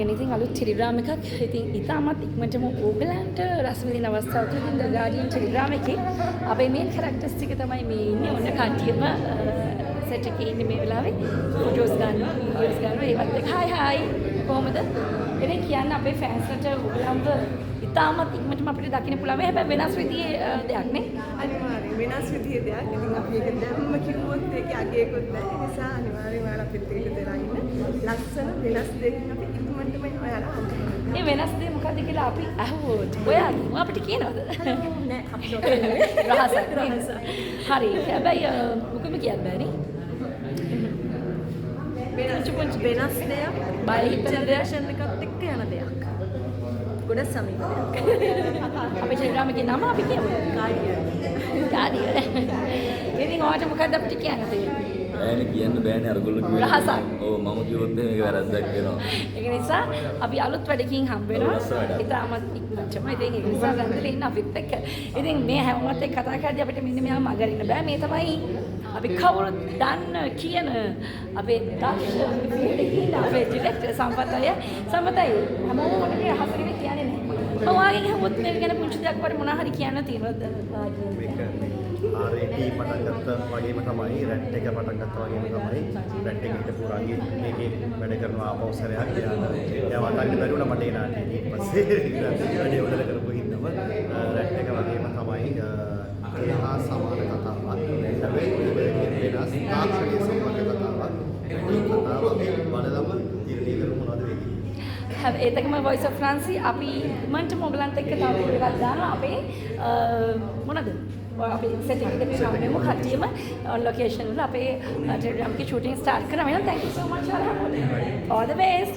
Anything අලුත් telegram එකක් ඉතින් ඉතාමත් ඉක්මනටම ඕගලන්ට රස විඳින අවස්ථාවක් තියෙන ද ගාඩියන් ටෙලිග්‍රෑම් එකේ අපේ මේන් කැරක්ටර්ස් ටික තමයි මේ ඉන්නේ ඔන්න කට්ටියම සෙට් එකේ ඉන්නේ මේ වෙලාවේ ෆොටෝස් ගන්නවා වීඩියෝස් ගන්නවා ඒවත් එක්ක හායි කොහොමද ඉතින් කියන්න අපේ ෆෑන්ස්ලට ඕගලන්ව ඉතාමත් ඉක්මනටම අපිට දකින්න පුළුවන් හැබැයි වෙනස් විදිහේ දෙයක් නේ අනිවාර්යයෙන් වෙනස් විදිහේ දෙයක්. ඉතින් අපි ඒක දැම්ම කිව්වොත් ඒකේ අගයකුත් නැහැ. ඒ නිසා අනිවාර්යයෙන්ම ඔයාලා අපිත් එක්ක දෙලා ඉන්න. ලස්සන වෙනස් දෙයකින් අපි ඉක්මනටම ඔයාලා හම්බෙනවා. මේ වෙනස් දේ මොකද්ද කියලා අපි අහුවොත් ඔයාලා අපිට කියනවද? නෑ අපිට රහසක්. හරි. හැබැයි මොකම කියන්න බෑනේ. වෙනස් දෙයක් බය හිතන දෙයක් ජෙනරේෂන් එකත් එක්ක යන දෙයක්. ගොඩ සමීපයක්. අපේ ටෙලිග්‍රෑම් එකේ නම අපි කියමු. ගාඩිය. ඉතින් ඔයාලට මොකක්ද අපිට කියන්න තියෙන්නේ? බෑනේ කියන්න බෑනේ අරගොල්ලෝ කිව්වේ. රහසක්. ඔව් මම කිව්වොත් මේක වැරද්දක් වෙනවා. ඒක නිසා අපි අලුත් වැඩකින් හම්බ වෙනවා. රස වැඩක්. ඉතාමත් ඉක්මනටම. ඉතින් ඒක නිසා රැඳිලා ඉන්න අපිත් එක්ක. ඉතින් මේ හැමෝත් එක්ක කතා කරද්දී අපිට මෙන්න මෙයා මගරින්න බෑ. මේ තමයි අපි කවුරුත් දන්න කියන අපේ දක්ෂ ඉන්න අපේ ඩිරෙක්ටර් සම්පතය. සම්පතයි හැමෝම මට මේ රහස ගැන කියන්නේ නැහැ. ඔයාගෙන් හැමෝත් මේක ගැන පුංචි දෙයක් වගේ මොනවා හරි කියන්න තියෙනවද? RAP පටන් ගත්ත වගේම තමයි රැට් එක පටන් ගත්ත වගේම තමයි රැට් එකේ හිටපු රංගී මේකේ වැඩ කරනවා ආපෞසරයක් එයා වටන්න බැරි වුණා මට ඒ නාට්‍යයේ ඊට පස්සේ වැඩේ වල කරපු හින්දම රැට් එක වගේම තමයි ඒහා සමාන කතාවක් හැබැයි වෙනස් තාක්ෂණික සම්බන්ධ කතාවක් ඒ කතාව අපි බලලම ඉරිලි කරමු මොනවද වෙන්නේ ඒතකම වොයිස් ඔෆ් ෆ්‍රාන්සි අපි මන්ට මොගලන්ට එක්ක තව එකක් දානවා අපේ මොනද අපි සෙට් එකේ අපි හැමෝම කට්ටියම ලොකේෂන් වල අපේ ටෙලිග්‍රෑම් එකේ ෂූටින් ස්ටාර්ට් කරනවා. එහෙනම් thank you so much all the best